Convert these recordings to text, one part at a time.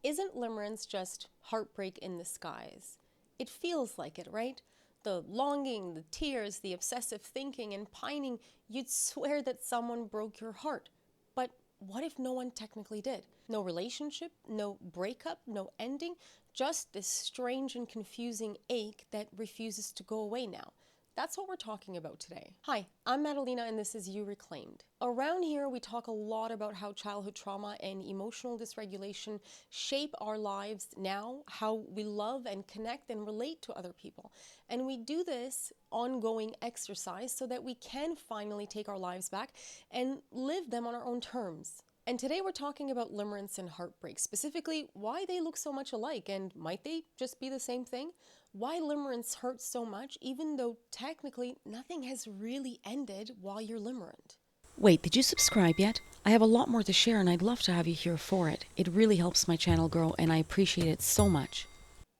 Isn't limerence just heartbreak in the skies? It feels like it, right? The longing, the tears, the obsessive thinking and pining, you'd swear that someone broke your heart. But what if no one technically did? No relationship, no breakup, no ending, just this strange and confusing ache that refuses to go away now. That's what we're talking about today. Hi, I'm Madalena and this is You Reclaimed. Around here, we talk a lot about how childhood trauma and emotional dysregulation shape our lives now, how we love and connect and relate to other people. And we do this ongoing exercise so that we can finally take our lives back and live them on our own terms. And today we're talking about limerence and heartbreak, specifically why they look so much alike and might they just be the same thing? Why limerence hurts so much even though technically nothing has really ended while you're limerent. Wait, did you subscribe yet? I have a lot more to share and I'd love to have you here for it. It really helps my channel grow and I appreciate it so much.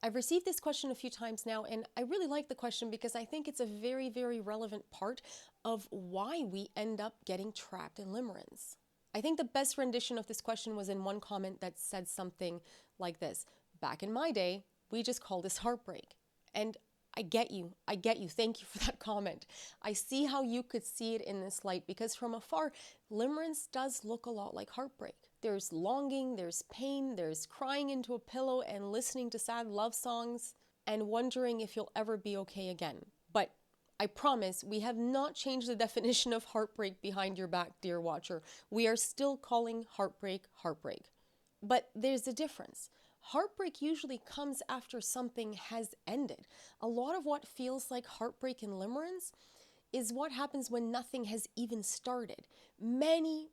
I've received this question a few times now, and I really like the question because I think it's a very, very relevant part of why we end up getting trapped in limerence. I think the best rendition of this question was in one comment that said something like this: back in my day, we just called this heartbreak. And I get you. Thank you for that comment. I see how you could see it in this light because from afar, limerence does look a lot like heartbreak. There's longing, there's pain, there's crying into a pillow and listening to sad love songs and wondering if you'll ever be okay again. But I promise we have not changed the definition of heartbreak behind your back, dear watcher. We are still calling heartbreak heartbreak. But there's a difference. Heartbreak usually comes after something has ended. A lot of what feels like heartbreak and limerence is what happens when nothing has even started. Many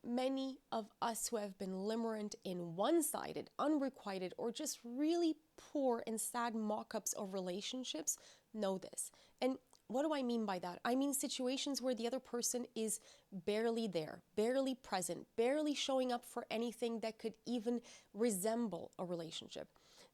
of us who have been limerent in one-sided, unrequited, or just really poor and sad mock-ups of relationships know this. And what do I mean by that? I mean situations where the other person is barely there, barely present, barely showing up for anything that could even resemble a relationship.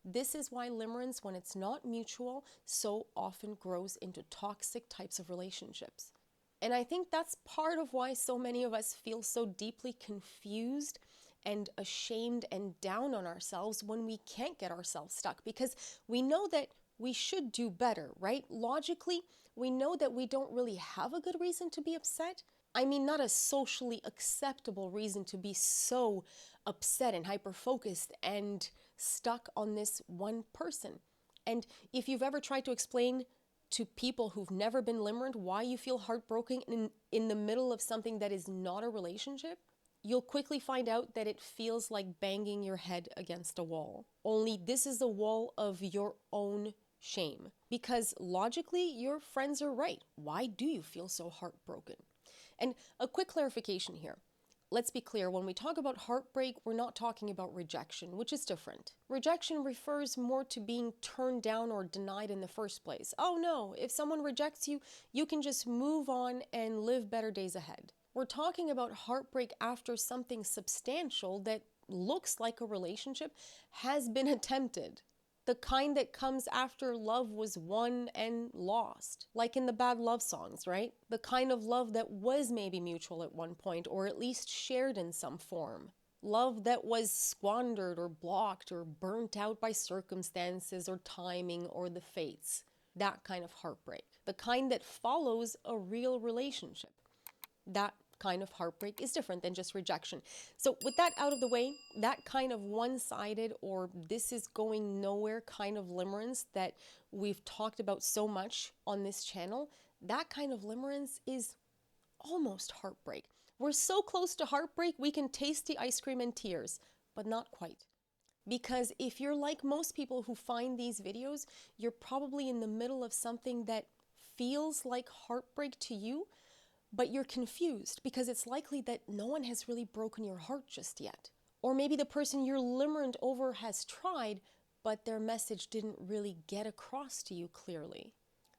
This is why limerence, when it's not mutual, so often grows into toxic types of relationships. And I think that's part of why so many of us feel so deeply confused and ashamed and down on ourselves when we can't get ourselves stuck, because we know that we should do better, right? Logically, we know that we don't really have a good reason to be upset. I mean, not a socially acceptable reason to be so upset and hyper-focused and stuck on this one person. And if you've ever tried to explain to people who've never been limerent why you feel heartbroken in the middle of something that is not a relationship, you'll quickly find out that it feels like banging your head against a wall. Only this is a wall of your own shame. Because logically, your friends are right. Why do you feel so heartbroken? And a quick clarification here. Let's be clear, when we talk about heartbreak, we're not talking about rejection, which is different. Rejection refers more to being turned down or denied in the first place. Oh no, if someone rejects you, you can just move on and live better days ahead. We're talking about heartbreak after something substantial that looks like a relationship has been attempted. The kind that comes after love was won and lost, like in the bad love songs, right? The kind of love that was maybe mutual at one point, or at least shared in some form. Love that was squandered or blocked or burnt out by circumstances or timing or the fates. That kind of heartbreak. The kind that follows a real relationship. That kind of heartbreak is different than just rejection. So with that out of the way, that kind of one-sided or this is going nowhere kind of limerence that we've talked about so much on this channel, that kind of limerence is almost heartbreak. We're so close to heartbreak, we can taste the ice cream and tears, but not quite. Because if you're like most people who find these videos, you're probably in the middle of something that feels like heartbreak to you, but you're confused because it's likely that no one has really broken your heart just yet. Or maybe the person you're limerent over has tried, but their message didn't really get across to you clearly.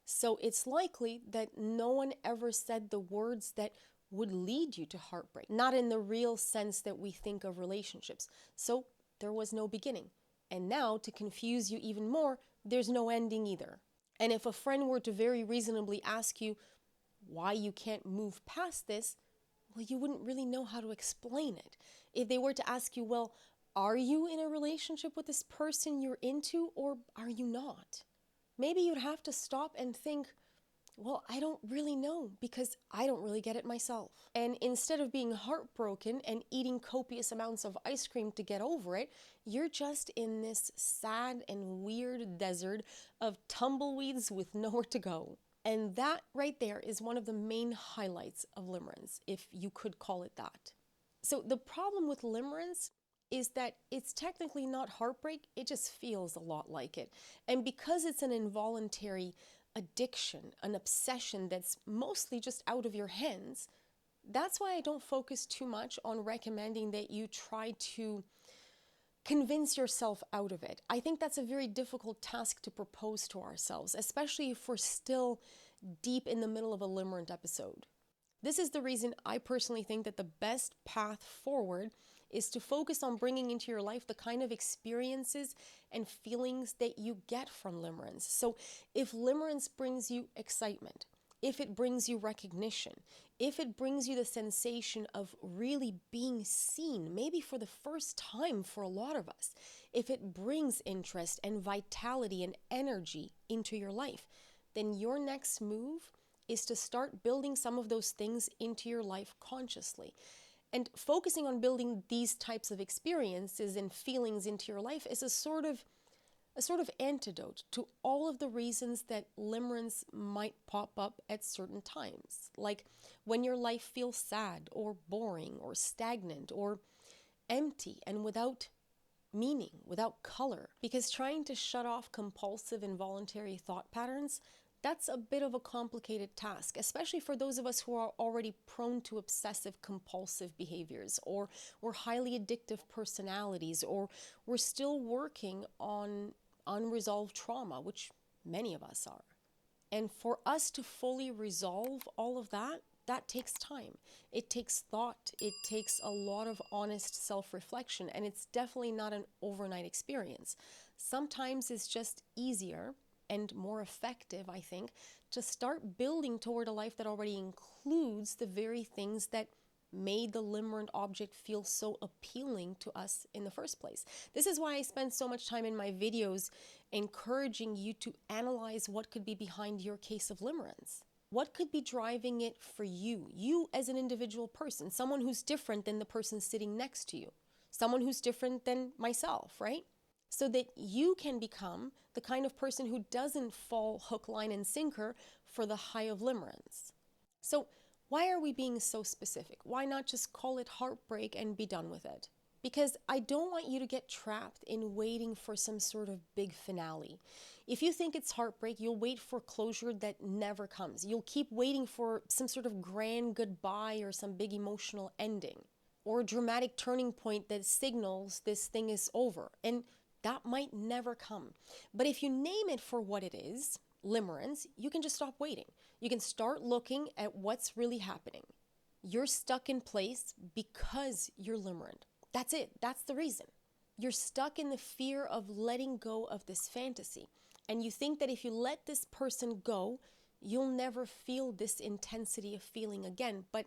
So it's likely that no one ever said the words that would lead you to heartbreak, not in the real sense that we think of relationships. So there was no beginning. And now, to confuse you even more, there's no ending either. And if a friend were to very reasonably ask you why you can't move past this, well, you wouldn't really know how to explain it. If they were to ask you, well, Are you in a relationship with this person you're into, or are you not? Maybe you'd have to stop and think, well, I don't really know because I don't really get it myself. And instead of being heartbroken and eating copious amounts of ice cream to get over it, you're just in this sad and weird desert of tumbleweeds with nowhere to go. And that right there is one of the main highlights of limerence, if you could call it that. So the problem with limerence is that it's technically not heartbreak, it just feels a lot like it. And because it's an involuntary addiction, an obsession that's mostly just out of your hands, that's why I don't focus too much on recommending that you try to convince yourself out of it. I think that's a very difficult task to propose to ourselves, especially if we're still deep in the middle of a limerent episode. This is the reason I personally think that the best path forward is to focus on bringing into your life the kind of experiences and feelings that you get from limerence. So if limerence brings you excitement, if it brings you recognition, if it brings you the sensation of really being seen, maybe for the first time for a lot of us, if it brings interest and vitality and energy into your life, then your next move is to start building some of those things into your life consciously. And focusing on building these types of experiences and feelings into your life is a sort of antidote to all of the reasons that limerence might pop up at certain times. Like when your life feels sad or boring or stagnant or empty and without meaning, without color. Because trying to shut off compulsive involuntary thought patterns, that's a bit of a complicated task, especially for those of us who are already prone to obsessive compulsive behaviors, or we're highly addictive personalities, or we're still working on unresolved trauma, which many of us are. And for us to fully resolve all of that, that takes time. It takes thought. It takes a lot of honest self-reflection, and it's definitely not an overnight experience. Sometimes it's just easier and more effective, I think, to start building toward a life that already includes the very things that made the limerent object feel so appealing to us in the first place. This is why I spend so much time in my videos encouraging you to analyze what could be behind your case of limerence. What could be driving it for you? You as an individual person, someone who's different than the person sitting next to you, someone who's different than myself, right? So that you can become the kind of person who doesn't fall hook, line, and sinker for the high of limerence. So why are we being so specific? Why not just call it heartbreak and be done with it? Because I don't want you to get trapped in waiting for some sort of big finale. If you think it's heartbreak, you'll wait for closure that never comes. You'll keep waiting for some sort of grand goodbye or some big emotional ending, or a dramatic turning point that signals this thing is over. And that might never come. But if you name it for what it is, limerence, you can just stop waiting. You can start looking at what's really happening. You're stuck in place because you're limerent. That's it. That's the reason. You're stuck in the fear of letting go of this fantasy. And you think that if you let this person go, you'll never feel this intensity of feeling again. But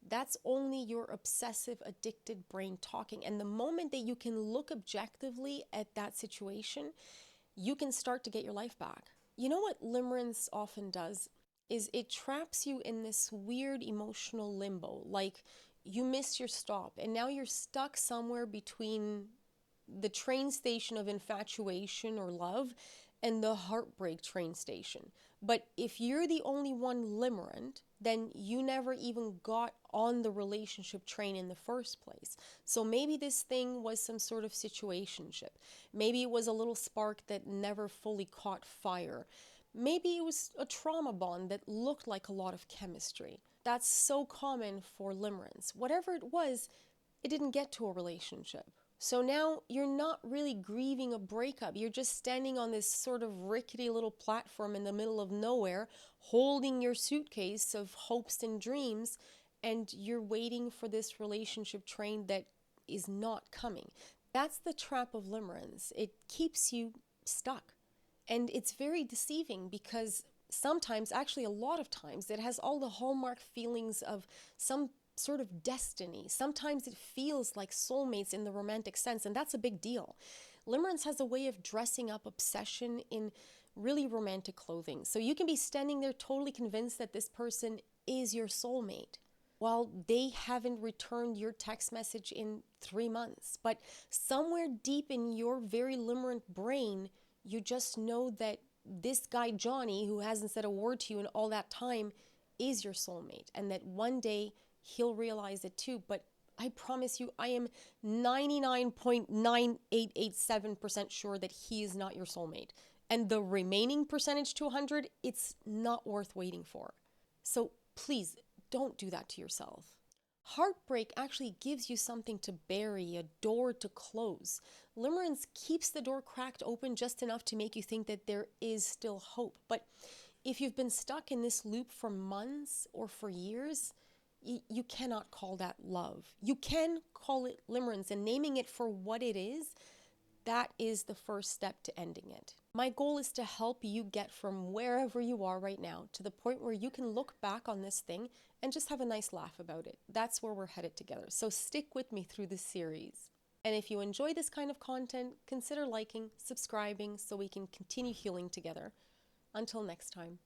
that's only your obsessive, addicted brain talking. And the moment that you can look objectively at that situation, you can start to get your life back. You know what limerence often does is it traps you in this weird emotional limbo. Like you miss your stop and now you're stuck somewhere between the train station of infatuation or love and the heartbreak train station. But if you're the only one limerent, then you never even got on the relationship train in the first place. So maybe this thing was some sort of situationship. Maybe it was a little spark that never fully caught fire. Maybe it was a trauma bond that looked like a lot of chemistry. That's so common for limerence. Whatever it was, it didn't get to a relationship. So now you're not really grieving a breakup. You're just standing on this sort of rickety little platform in the middle of nowhere, holding your suitcase of hopes and dreams, and you're waiting for this relationship train that is not coming. That's the trap of limerence. It keeps you stuck. And it's very deceiving because sometimes, actually a lot of times, it has all the hallmark feelings of some sort of destiny. Sometimes it feels like soulmates in the romantic sense, and that's a big deal. Limerence has a way of dressing up obsession in really romantic clothing. So you can be standing there totally convinced that this person is your soulmate while they haven't returned your text message in 3 months. But somewhere deep in your very limerent brain, you just know that this guy, Johnny, who hasn't said a word to you in all that time, is your soulmate, and that one day he'll realize it too. But I promise you, I am 99.9887% sure that he is not your soulmate. And the remaining percentage to 100, it's not worth waiting for. So please don't do that to yourself. Heartbreak actually gives you something to bury, a door to close. Limerence keeps the door cracked open just enough to make you think that there is still hope. But if you've been stuck in this loop for months or for years, you cannot call that love. You can call it limerence, and naming it for what it is, that is the first step to ending it. My goal is to help you get from wherever you are right now to the point where you can look back on this thing and just have a nice laugh about it. That's where we're headed together. So stick with me through this series. And if you enjoy this kind of content, consider liking, subscribing so we can continue healing together. Until next time.